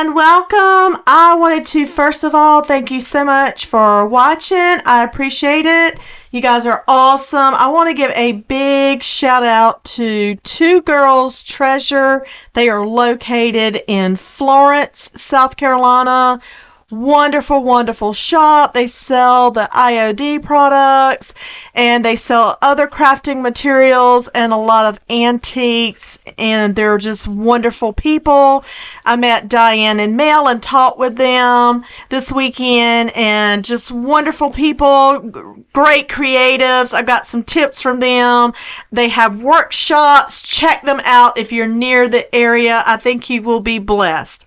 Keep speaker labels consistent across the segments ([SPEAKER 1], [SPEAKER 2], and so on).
[SPEAKER 1] and welcome. I wanted to first of all thank you so much for watching. I appreciate it. You guys are awesome. I want to give a big shout out to Two Girls Treasure. They are located in Florence, South Carolina. Wonderful, wonderful shop. They sell the IOD products and they sell other crafting materials and a lot of antiques, and they're just wonderful people. I met Diane and Mel and talked with them this weekend, and just wonderful people, great creatives. I got some tips from them. They have workshops. Check them out if you're near the area. I think you will be blessed.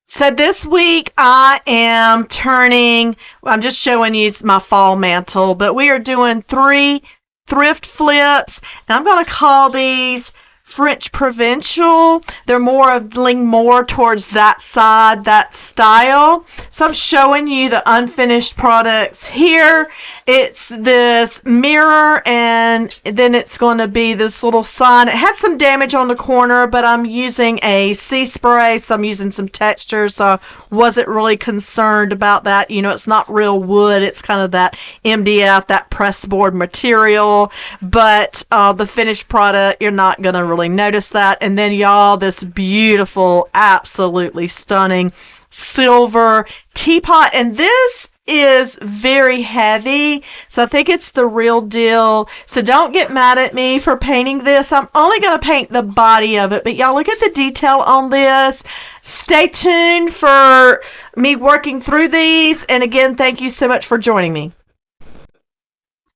[SPEAKER 1] So this week I'm just showing you my fall mantle, but we are doing 3 thrift flips. Now I'm going to call these French Provincial. They're leaning more towards that side, that style. So I'm showing you the unfinished products here. It's this mirror, and then it's going to be this little sign. It had some damage on the corner, but I'm using a sea spray, so I'm using some texture, so I wasn't really concerned about that. You know, it's not real wood. It's kind of that MDF, that pressboard material, but the finished product, you're not going to really notice that. And then, y'all, this beautiful, absolutely stunning silver teapot, and this is very heavy, so I think it's the real deal. So don't get mad at me for painting this. I'm only going to paint the body of it, but y'all look at the detail on this. Stay tuned for me working through these, and again, thank you so much for joining me.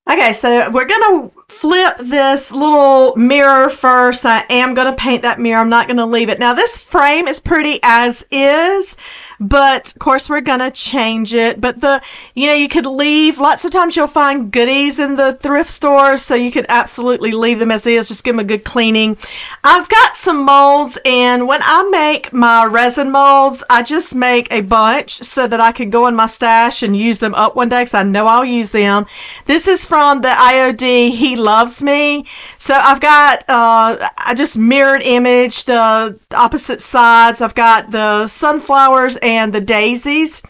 [SPEAKER 1] Okay, so we're going to flip this little mirror first. I am going to paint that mirror. I'm not going to leave it. Now, this frame is pretty as is, but of course we're going to change it. But you could leave, lots of times you'll find goodies in the thrift store, so you could absolutely leave them as is. Just give them a good cleaning. I've got some molds, and when I make my resin molds, I just make a bunch so that I can go in my stash and use them up one day, because I know I'll use them. This is from the IOD He Loves Me. So I've got, I just mirrored image the opposite sides. I've got the sunflowers and the daisies.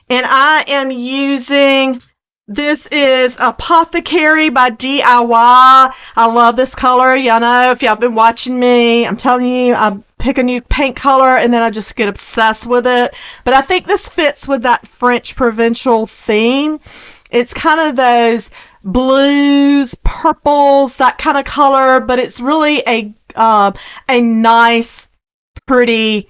[SPEAKER 1] And I am using, this is Apothecary by DIY. I love this color. Y'all know, if y'all been watching me, I'm telling you, I pick a new paint color and then I just get obsessed with it. But I think this fits with that French Provincial theme. It's kind of those blues, purples, that kind of color, but it's really a nice, pretty,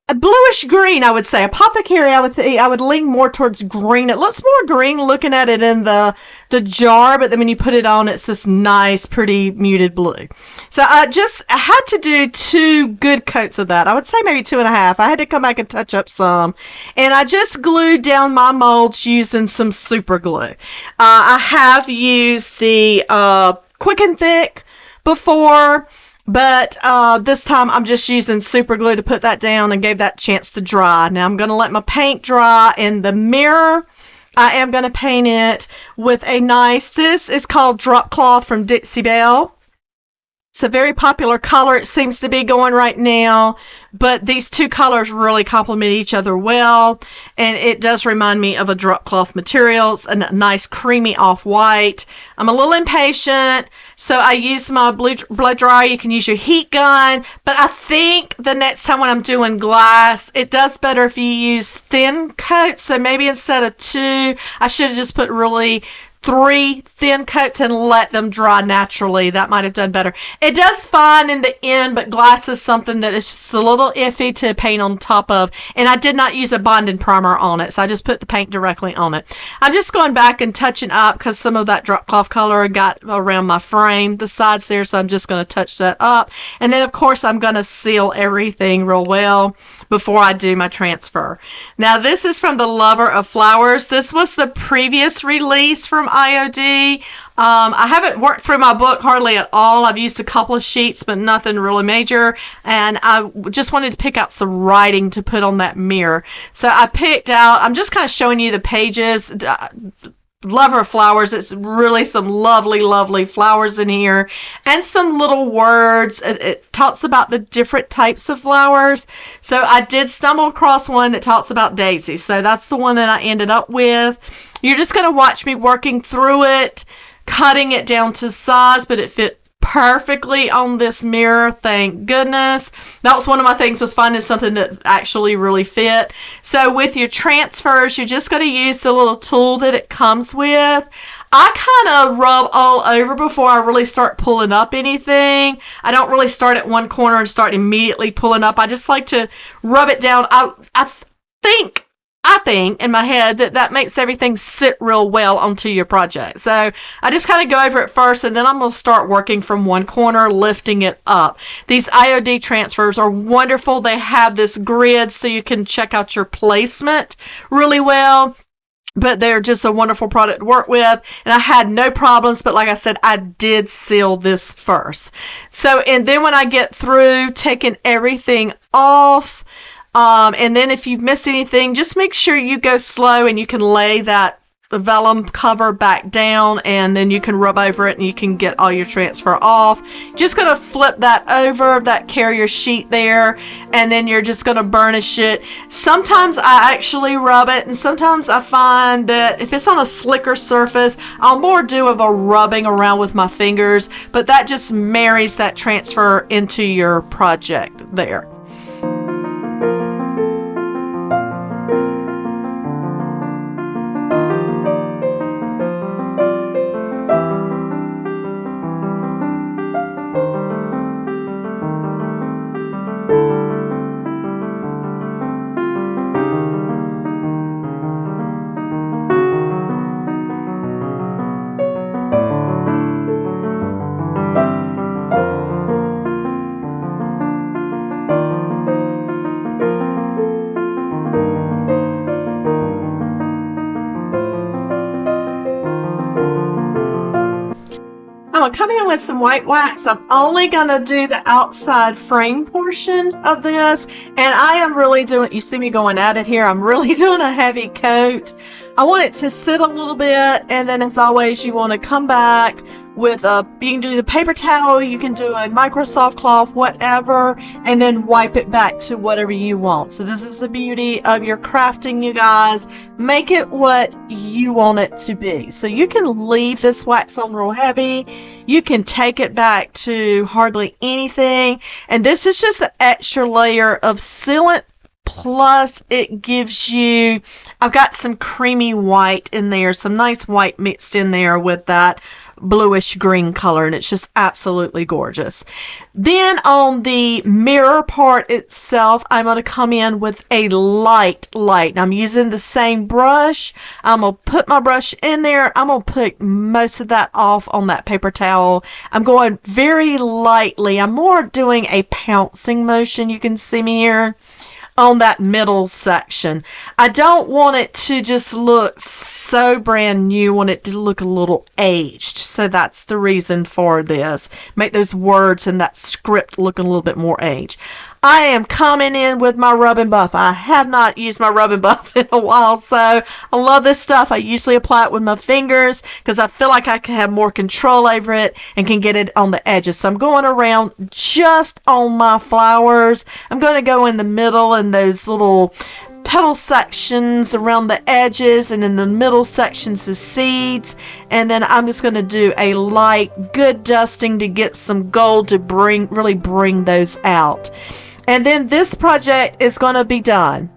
[SPEAKER 1] a bluish green, I would say. Apothecary, I would lean more towards green. It looks more green looking at it in the jar, but then when you put it on, it's this nice, pretty muted blue. So I had to do 2 good coats of that. I would say maybe 2.5. I had to come back and touch up some. And I just glued down my molds using some super glue. I have used the Quick and Thick before, but this time I'm just using super glue to put that down and gave that chance to dry. Now I'm going to let my paint dry in the mirror. I am going to paint it with a nice, this is called Drop Cloth from Dixie Belle. It's a very popular color. It seems to be going right now, but these 2 colors really complement each other well, and it does remind me of a drop cloth material. It's a nice creamy off-white. I'm a little impatient, so I use my blow dryer. You can use your heat gun, but I think the next time when I'm doing glass, it does better if you use thin coats. So maybe instead of 2, I should have just put really 3 thin coats and let them dry naturally. That might have done better. It does fine in the end, but glass is something that is just a little iffy to paint on top of. And I did not use a bonding primer on it, so I just put the paint directly on it. I'm just going back and touching up because some of that drop cloth color got around my frame, the sides there, so I'm just going to touch that up. And then, of course, I'm going to seal everything real well before I do my transfer. Now, this is from the Lover of Flowers. This was the previous release from IOD. I haven't worked through my book hardly at all. I've used a couple of sheets, but nothing really major. And I just wanted to pick out some writing to put on that mirror. So I picked out, I'm just kind of showing you the pages. lover of flowers. It's really some lovely, lovely flowers in here, and some little words. It talks about the different types of flowers. So I did stumble across one that talks about daisies. So that's the one that I ended up with. You're just going to watch me working through it, cutting it down to size, but it fit perfectly on this mirror, thank goodness. That was one of my things, was finding something that actually really fit. So with your transfers, you're just going to use the little tool that it comes with. I kind of rub all over before I really start pulling up anything. I don't really start at one corner and start immediately pulling up. I just like to rub it down. I think in my head that makes everything sit real well onto your project. So I just kind of go over it first, and then I'm going to start working from one corner, lifting it up. These IOD transfers are wonderful. They have this grid so you can check out your placement really well. But they're just a wonderful product to work with, and I had no problems. But like I said, I did seal this first. So, and then when I get through taking everything off, and then if you've missed anything, just make sure you go slow and you can lay that vellum cover back down, and then you can rub over it and you can get all your transfer off. Just going to flip that over, that carrier sheet there, and then you're just going to burnish it. Sometimes I actually rub it, and sometimes I find that if it's on a slicker surface, I'll more do of a rubbing around with my fingers, but that just marries that transfer into your project there. I'm going to come in with some white wax. I'm only going to do the outside frame portion of this, and I am really doing, you see me going at it here, I'm really doing a heavy coat. I want it to sit a little bit, and then as always, you want to come back with you can do the paper towel, you can do a Microsoft cloth, whatever, and then wipe it back to whatever you want. So this is the beauty of your crafting, you guys. Make it what you want it to be. So you can leave this wax on real heavy. You can take it back to hardly anything. And this is just an extra layer of sealant. Plus, it gives you, I've got some creamy white in there, some nice white mixed in there with that bluish green color, and it's just absolutely gorgeous. Then on the mirror part itself, I'm going to come in with a light. I'm using the same brush. I'm going to put my brush in there. I'm going to put most of that off on that paper towel. I'm going very lightly. I'm more doing a pouncing motion. You can see me here on that middle section. I don't want it to just look so brand new. I want it to look a little aged. So that's the reason for this. Make those words and that script look a little bit more aged. I am coming in with my rub and buff. I have not used my rub and buff in a while, so I love this stuff. I usually apply it with my fingers because I feel like I can have more control over it and can get it on the edges. So I'm going around just on my flowers. I'm going to go in the middle and those little petal sections around the edges, and in the middle sections the seeds, and then I'm just going to do a light good dusting to get some gold to really bring those out. And then this project is going to be done.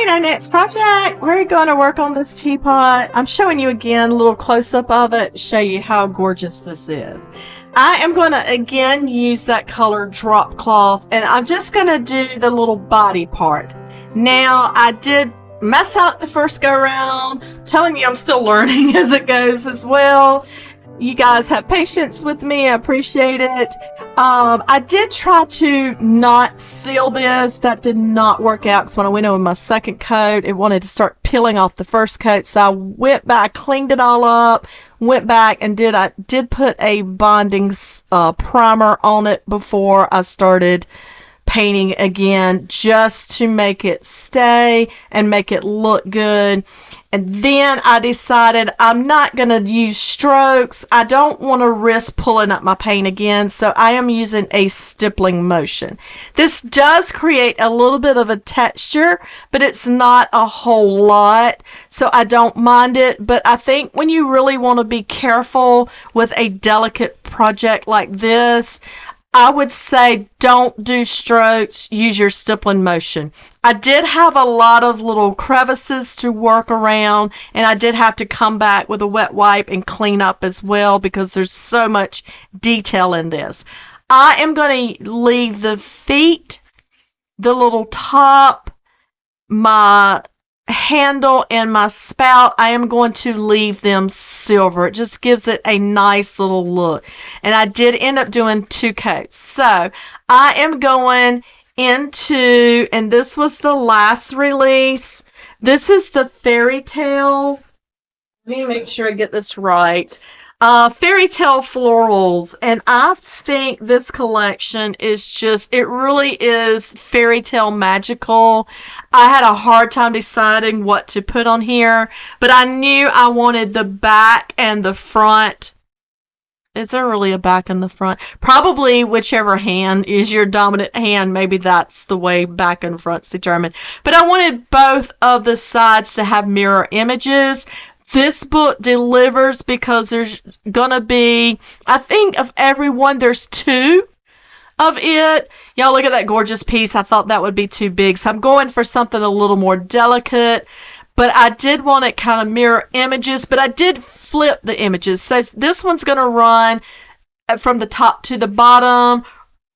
[SPEAKER 1] right, our next project, we're going to work on this teapot. I'm showing you again a little close-up of it, show you how gorgeous this is. I am going to again use that colored drop cloth, and I'm just going to do the little body part. Now, I did mess up the first go around. I'm telling you, I'm still learning as it goes as well. You guys have patience with me. I appreciate it. I did try to not seal this. That did not work out because when I went over my second coat, it wanted to start peeling off the first coat. So I went back, cleaned it all up, went back and I did put a bonding primer on it before I started painting again, just to make it stay and make it look good. And then I decided I'm not going to use strokes. I don't want to risk pulling up my paint again, so I am using a stippling motion. This does create a little bit of a texture, but it's not a whole lot, so I don't mind it. But I think when you really want to be careful with a delicate project like this, I would say don't do strokes, use your stippling motion. I did have a lot of little crevices to work around, and I did have to come back with a wet wipe and clean up as well because there's so much detail in this. I am going to leave the feet, the little top, my handle, and my spout, I am going to leave them silver. It just gives it a nice little look. And I did end up doing 2 coats. So I am going into, and this was the last release. This is the Fairy Tale. Let me make sure I get this right. Fairy Tale Florals, and I think this collection is just, it really is fairy tale magical. I had a hard time deciding what to put on here, but I knew I wanted the back and the front. Is there really a back and the front? Probably whichever hand is your dominant hand, maybe that's the way back and front's determined. But I wanted both of the sides to have mirror images. This book delivers because there's going to be, I think of every one, there's 2 of it. Y'all look at that gorgeous piece. I thought that would be too big. So I'm going for something a little more delicate. But I did want it kind of mirror images. But I did flip the images. So this one's going to run from the top to the bottom,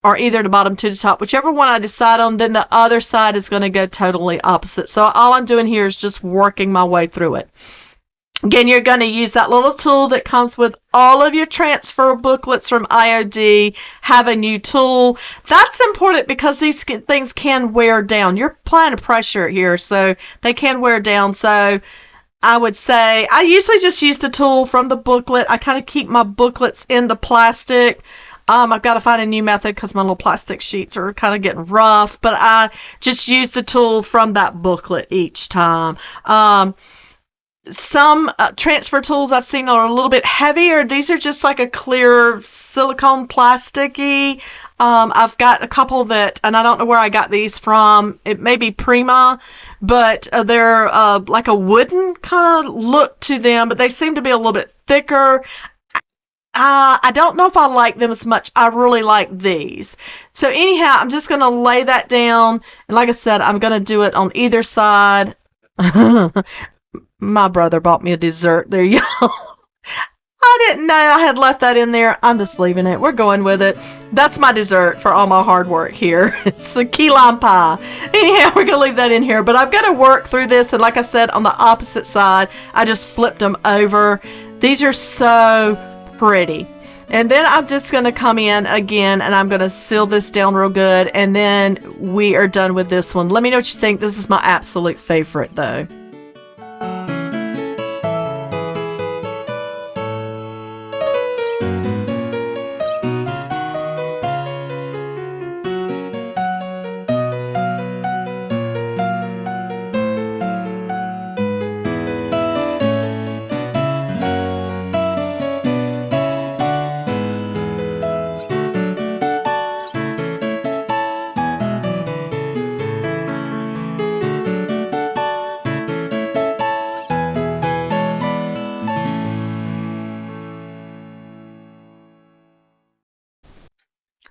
[SPEAKER 1] or either the bottom to the top, whichever one I decide on. Then the other side is going to go totally opposite. So all I'm doing here is just working my way through it. Again, you're going to use that little tool that comes with all of your transfer booklets from IOD. Have a new tool. That's important because these things can wear down. You're applying pressure here, so they can wear down. So I would say I usually just use the tool from the booklet. I kind of keep my booklets in the plastic. I've got to find a new method because my little plastic sheets are kind of getting rough, but I just use the tool from that booklet each time. Some transfer tools I've seen are a little bit heavier. These are just like a clear silicone plasticky. I've got a couple that, and I don't know where I got these from. It may be Prima, but they're like a wooden kind of look to them, but they seem to be a little bit thicker. I don't know if I like them as much. I really like these. So anyhow, I'm just going to lay that down. And like I said, I'm going to do it on either side. My brother bought me a dessert. There you go. I didn't know I had left that in there. I'm just leaving it. We're going with it. That's my dessert for all my hard work here. It's the key lime pie. Anyhow, we're going to leave that in here. But I've got to work through this. And like I said, on the opposite side, I just flipped them over. These are so pretty. And then I'm just going to come in again and I'm going to seal this down real good. And then we are done with this one. Let me know what you think. This is my absolute favorite though.
[SPEAKER 2] Thank you.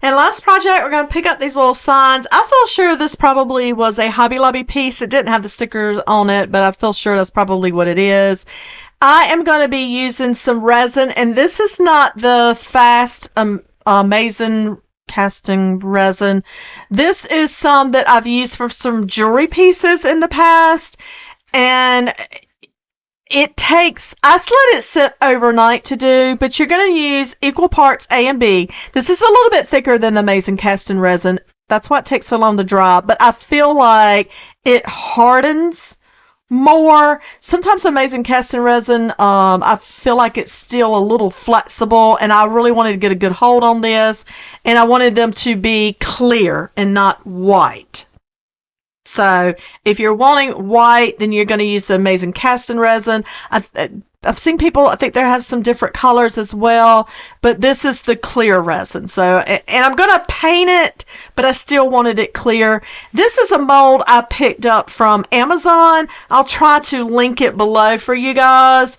[SPEAKER 1] And last project, we're going to pick up these little signs. I feel sure this probably was a Hobby Lobby piece. It didn't have the stickers on it, but I feel sure that's probably what it is. I am going to be using some resin, and this is not the fast amazing casting resin. This is some that I've used for some jewelry pieces in the past, and I let it sit overnight to do, but you're going to use equal parts A and B. This is a little bit thicker than the amazing casting resin. That's why it takes so long to dry, but I feel like it hardens more. Sometimes amazing casting resin, I feel like it's still a little flexible, and I really wanted to get a good hold on this, and I wanted them to be clear and not white. So if you're wanting white, then you're going to use the amazing casting resin. I've seen people, I think they have some different colors as well, but this is the clear resin. So, and I'm going to paint it, but I still wanted it clear. This is a mold I picked up from Amazon. I'll try to link it below for you guys.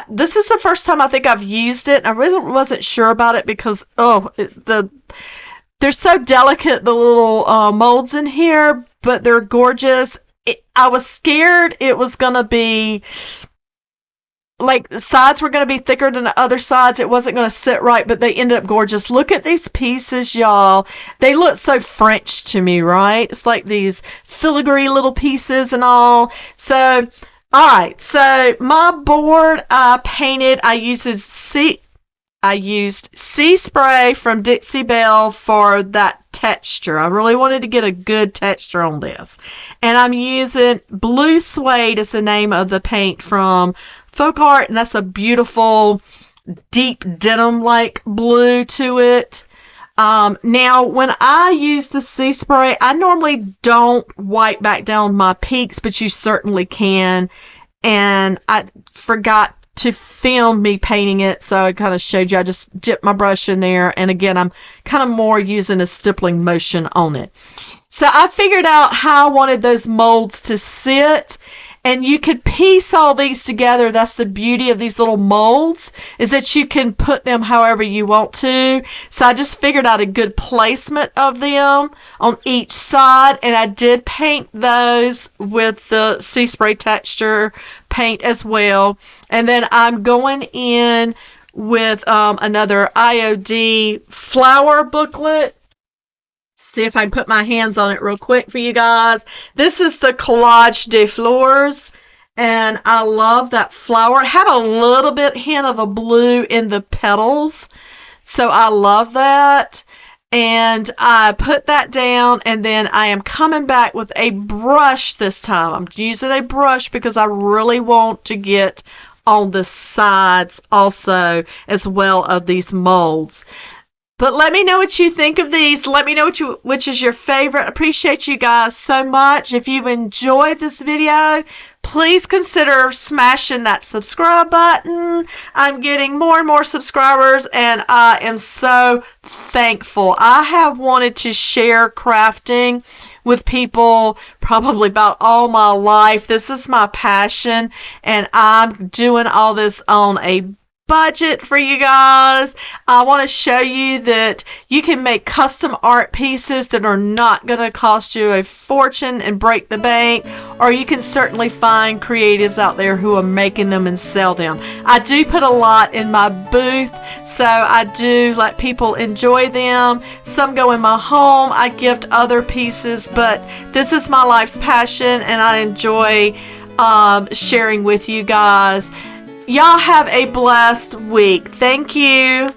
[SPEAKER 1] This is the first time I think I've used it. I really wasn't sure about it because, they're so delicate, the little molds in here, but they're gorgeous. I was scared it was going to be, like, the sides were going to be thicker than the other sides. It wasn't going to sit right, but they ended up gorgeous. Look at these pieces, y'all. They look so French to me, right? It's like these filigree little pieces and all. So, all right. So, my board I used Sea Spray from Dixie Belle for that texture. I really wanted to get a good texture on this. And I'm using Blue Suede is the name of the paint from Folk Art, and that's a beautiful deep denim-like blue to it. Now, when I use the Sea Spray, I normally don't wipe back down my peaks, but you certainly can. And I forgot to film me painting it, so I kind of showed you. I just dipped my brush in there, and again, I'm kind of more using a stippling motion on it. So I figured out how I wanted those molds to sit, and you could piece all these together. That's the beauty of these little molds, is that you can put them however you want to. So I just figured out a good placement of them on each side, and I did paint those with the Sea Spray texture paint as well. And then I'm going in with another IOD flower booklet. See if I can put my hands on it real quick for you guys. This is the Collage des Fleurs, and I love that flower. It had a little bit hint of a blue in the petals, so I love that. And I put that down, and then I am coming back with a brush this time. I'm using a brush because I really want to get on the sides also as well of these molds. But let me know what you think of these. Let me know which is your favorite. Appreciate you guys so much. If you've enjoyed this video, please consider smashing that subscribe button. I'm getting more and more subscribers, and I am so thankful. I have wanted to share crafting with people probably about all my life. This is my passion, and I'm doing all this on a budget for you guys. I want to show you that you can make custom art pieces that are not going to cost you a fortune and break the bank, or you can certainly find creatives out there who are making them and sell them. I do put a lot in my booth, so I do let people enjoy them. Some go in my home. I gift other pieces, but this is my life's passion, and I enjoy sharing with you guys. Y'all have a blessed week. Thank you.